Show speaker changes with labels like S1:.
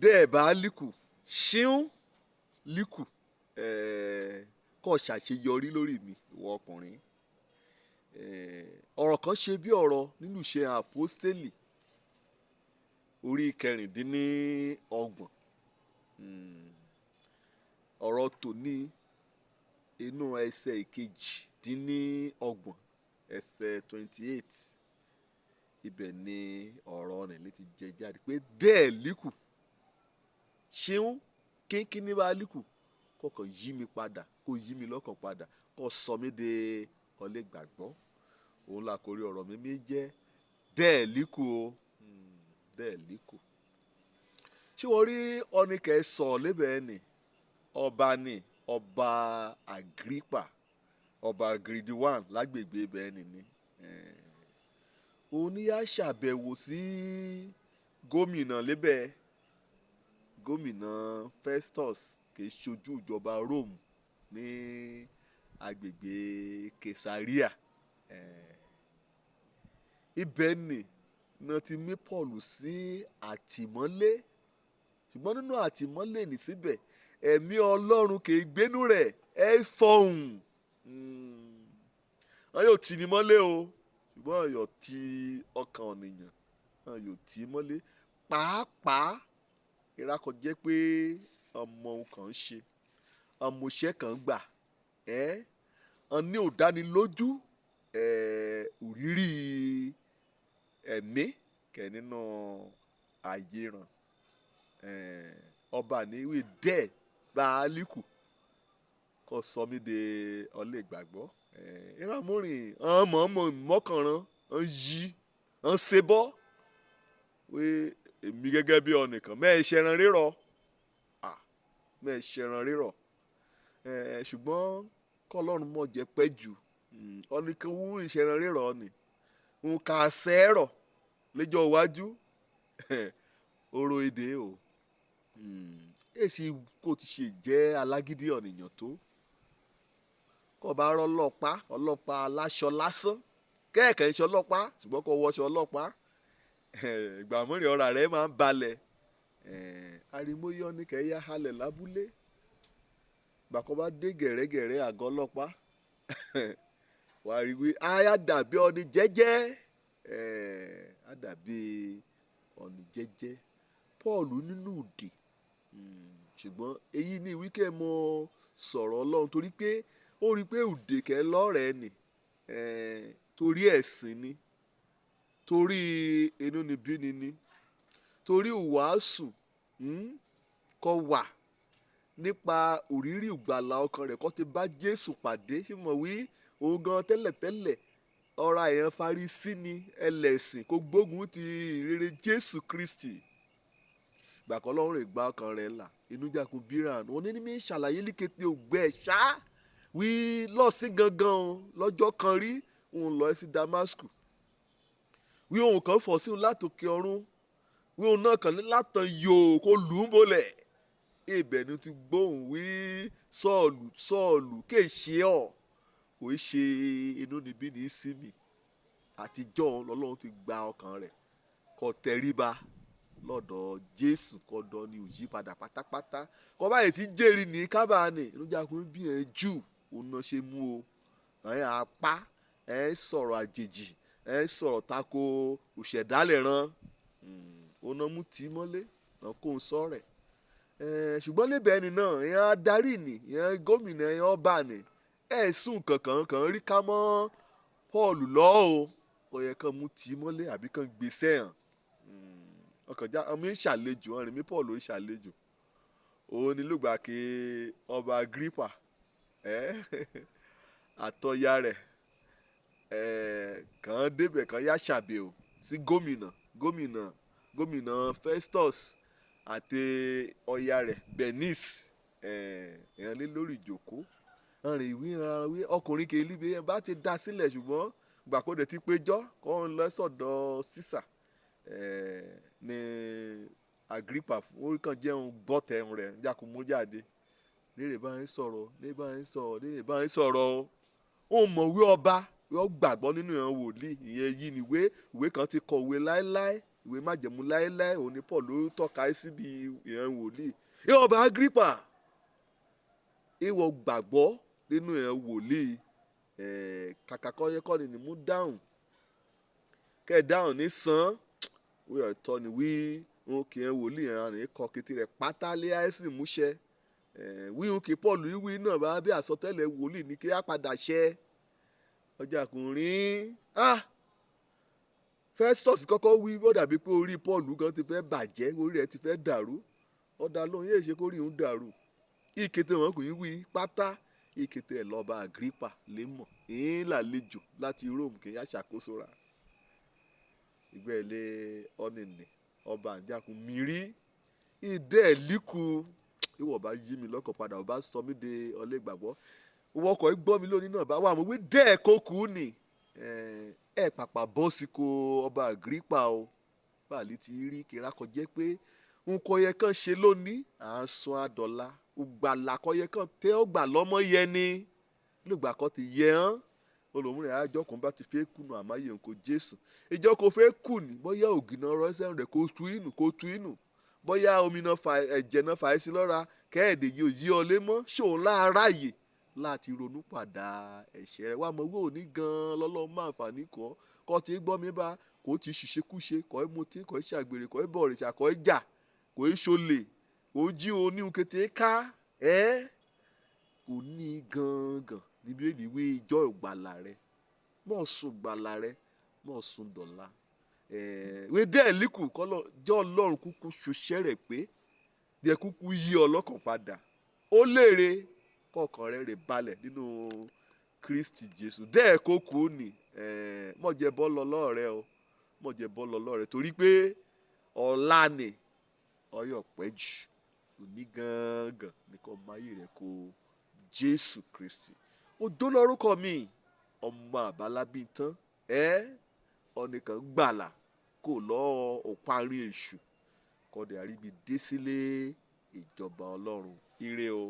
S1: dẹ́ẹ̀ bá líkù ṣíún líkù kọ́ ṣàṣeyọrí lórí mi ìwọ ọkùnrin. Ọ̀rọ̀ kan ṣe bí ọ̀rọ̀ nínú Ìṣe Àpọ́stélì orí 26. Ọ̀rọ̀ tòní inú ẹsẹ̀ 28 ẹsẹ̀ 28 ibẹ̀ ni ọ̀rọ̀ rẹ̀ létí jẹ jáde pé dẹ́ẹ̀ líkù ṣeun kínkínní bá líkù kọ̀ọ̀kan yí mi padà kó yí mi lọ́kàn padà kó sọ mí de ọlé gbàgbọ́. Òun là kórí ọ̀rọ̀ mi jẹ́ dẹ́ẹ̀ líkù o dẹ́ẹ̀ líkù. Ṣé wọ́n rí ọ́nìkẹ́ sọ lébẹ̀ẹ́ ni ọba Agrippa ọba Agridi 1 lágbègbè ibẹ̀ ni òun ni yá ṣàbẹ̀wò sí gómìnà lébẹ̀ gómìnà Festus kì í ṣojú ìjọba Rome ní agbègbè Kesaria. Ibẹ̀ ni náà ti mú Paul sí àtìmọ́lé ṣùgbọ́n nínú àtìmọ́lé ní síbẹ̀ ẹ̀mí Ọlọ́run kì í gbénú rẹ̀ ẹ fọhùn. Wọ́n yóò tì ní mọ́lé o ṣùgbọ́n wọ́n yóò ti ọkàn ènìyàn wọ́n yóò tì í mọ́lé pàápàá ìrákọjẹ́ pé ọmọ òun kàn ń ṣe ọmọọṣẹ́ kan gbà wọ́n ní òdánilójú òrírí ẹ̀mí kẹ̀ nínú ayé ràn ọba ní ìwé dẹ́ẹ̀ gbàálíkù kó sọ mí de ọlé ìgbàgbọ́. Ìràmúrìn ọmọ mọ́kànrán ń yí ń ṣe bọ́ wé èmi gẹ́gẹ́ bí ọ̀nìkan mẹ́ẹ̀ ṣẹran rírọ̀ ṣùgbọ́n kọ́lọ́run mọ̀ jẹ́ pẹ́ jù ọ̀nìkan wú ìṣẹran rírọ̀ ni n kà sẹ́rọ̀ lẹ́jọ́ iwájú oró èdè o èsì kò ti ṣe jẹ́ alágídí ọ̀nìyàn tó kọ́ bá rọ́ ọlọ́pàá aláṣọ lásán kẹ́ẹ̀kẹ́ ń ṣe ọlọ́pàá ṣùgbọ́n kò wọṣọ ọlọ́pàá ìgbà mọ́rin ọ̀rà rẹ̀ máa ń balẹ̀ arimóyọ́ ní kẹ́yà halẹ̀ lábúlé gbàkọ́ bá dé gẹ̀rẹ́gẹ̀rẹ́ àgọ́ ọlọ́pàá wà á rí wí á dàbí ọ̀nì jẹ́jẹ́ á dàbí ọ̀nì jẹ́jẹ́ Paul nínú òdì ṣùgbọ́n èyí ni wíkẹ́ mọ sọ̀rọ̀ Ọlọ́run torí pé ó rí pé òdè kẹ́ lọ́rẹ̀ẹ́ ni torí ẹ̀sìn ni torí inúnibíni ni torí ìwàásù kó wà nípa òrírí ìgbàlà ọkàn rẹ̀ kó ti bá Jésù pàdé ṣé mọ̀ wí òun gan tẹ́lẹ̀tẹ́lẹ̀ ọ̀rọ̀ èèyàn Farisí ni ẹlẹ́sìn kó gbógun ti ìrere Jésù Kristi gbàkọ́ Ọlọ́run rẹ̀ gba ọkàn rẹ̀ là inú jákun bíràn òun ní mi ṣàlàyé líkété ògbẹ́ ṣá wí lọ́ọ̀sí gangan lọ́jọ́ kan rí òun lọ sí Damasku wí òun kan fọ̀ sí òun látòkè ọ̀run wí òun náà kàn ní látàn yòó kó lù ú bolẹ̀ ibẹ̀ ni ti gbóhùn wí Sọ́ọ̀lù kéṣe ọ̀ kò í ṣe inúnibíni sí mi àtijọ́ lọ́lọ́run ti gba ọkàn rẹ̀ kó tẹríba lọ́dọ̀ Jésù kọ́dọ̀ ni òyí padà pátápátá kọ́ báyìí ti jẹ́rìí ní kábàánì ìrúnjàkùn bí ẹ jù òun náà ṣe mú o ẹ̀ apá ẹ̀ sọ̀rọ̀ àjèjì ẹ̀ sọ̀rọ̀ tako òṣèdálẹ̀ ran òun náà mú tì í mọ́lé náà kó ń sọ̀rẹ̀ ṣùgbọ́n lébẹ̀ ẹni náà ìyẹn adarí ni ìyẹn gómìnà ìyẹn ọba ni ẹ̀sùn kankan rí ká mọ́ Paul lọ́ọ́ o kò yẹ kán mú tì í mọ́lé àbí kán gbèsè hàn ọkànjá ọmọ ìṣàlejò ọ̀rìn mi Paul ìṣàlejò òun ni lùgbà kí ọba Agrippa àtọ̀yà rẹ̀ kàn débẹ̀ kàn yá ṣàbẹ̀wò sí gómìnà Festus àti ọ̀yà rẹ̀ Bernice èèyàn lé lórí ìjòkó ọ̀rìn ìwé ọkùnrin kì í líbe yẹn bá ti dá sílẹ̀ ṣùgbọ́n gbàkóde ti péjọ́ kọ́ ń lọ sọ̀dọ̀ sísà ní Agrippa orí kan jẹun gbọ́tẹ̀hún rẹ̀ jákun mú jáde lérè bá ń sọ̀rọ̀ ó mọ̀wé ọba yóò gbàgbọ́ nínú ìran wòlíì ìyẹn yìí níwé ìwé kan ti kọ̀wé láéláé ìwé májẹ̀mú láéláé òun ni Paul ló tọ́ka síbi ìran wòlíì. ìwọ ọba Agrippa, ìwọ gbàgbọ́ nínú ìran wòlíì, kàkà kọ́ni ni mú dáhùn kẹ́ dáhùn ní sàn wí ọ̀tọ̀ ni wí òun kì í wòlíì ìran rẹ̀ kọ́ kété rẹ̀ pátá lé àìsí múṣẹ wí òun kì í Paul wí náà bá bí àsọtẹ́lẹ̀ wòlíì ní kí á padà ṣẹ ọjà kùnrin Festus kọ́kọ́ wí ó dàbí pé orí Paul gan ti fẹ́ bàjẹ́ orí rẹ̀ ti fẹ́ dàrú ọ̀dà lóhun yéé ṣe kórìí ń dàrú ìkété wọn kò í wí pátá ìkété ẹ̀ lọ́ba Agrippa lè mọ̀ èyí làlejò láti Rome kì í yá ṣàkóso ra ìgbẹ́ ilé ọ́nìní ọba àjákùn mìírí ìdẹ́ ẹ̀ líku ìwọ̀ bá yí mi lọ́kàn padà ọba sọ mí de ọlẹ́gbàgbọ́ wọkọ̀ gbọ́ mi lónìí náà bá wà mọ́ wí dẹ́ẹ̀ kókù ni ẹ pàpà bọ́ sí ko ọba Agrippa o báàlì ti rí kíra kọjá pé nǹkan yẹ kàn ṣe lónìí à ń sọ àdọ́là ògbàlà kọ́ yẹ kàn tẹ́ ọgbà lọ́mọ yẹ ni lùgbà kan ti yẹ hàn olùmúrẹ̀ àjọkùn bá ti fẹ́ kùnà àmáyé nǹkan Jésù ìjọ kò fẹ́ kù ní bóyá ògìnà rọ́ṣẹ́ rẹ̀ kó tu inú bóyá omi náà fa ẹ̀jẹ̀ náà fà á sí lọ́ra kẹ́ẹ̀dẹ̀ yìí ò yí ọ lé mọ́ ṣòun láàráyè láti ronú padà ẹ̀ṣẹ̀ rẹ̀ wá mọ̀ wó ní gan-an lọ́lọ́ máa fà ní kọ́ ti gbọ́ mi bá kò ti ṣùṣekúṣe kọ́ ẹ mutí kọ́ ẹ ṣàgbèrè kọ́ ẹ bọ̀ òrìṣà kọ́ ẹ jà kò ẹ ṣolè kò jí oníhun kété ká kò ní gangan níbi èdè ìwé ìjọ ìgbàlà rẹ mọ̀ sùn gbàlà rẹ mọ̀ sùn dọ̀la ìwé dẹ́ẹ̀ líkù jọ́ ọlọ́run kúkú ṣoṣẹ́ rẹ̀ pé díẹ̀ kúkú yí ọlọ́kàn padà ó léèrè kọ̀ọ̀kan rẹ̀ balẹ̀ nínú Kristi Jésù dẹ́ẹ̀ kó kú ni mọ̀jẹ̀ bọ́ lọ lọ́ọ̀rẹ́ o mọ̀jẹ̀ bọ́ lọ lọ́ọ̀rẹ́ torí pé ọ̀la ni ọyọ̀ pẹ́ jù òní gangan nìkan máyé rẹ̀ kó Jésù Kristi ó dó lórúkọ mi ọmọ àbálábí tán ọ̀nìkan gbàlà kò lọ́ọ́ òparí èṣù kọ́dẹ̀ àríbi dé sílé ìjọba Ọlọ́run ire o.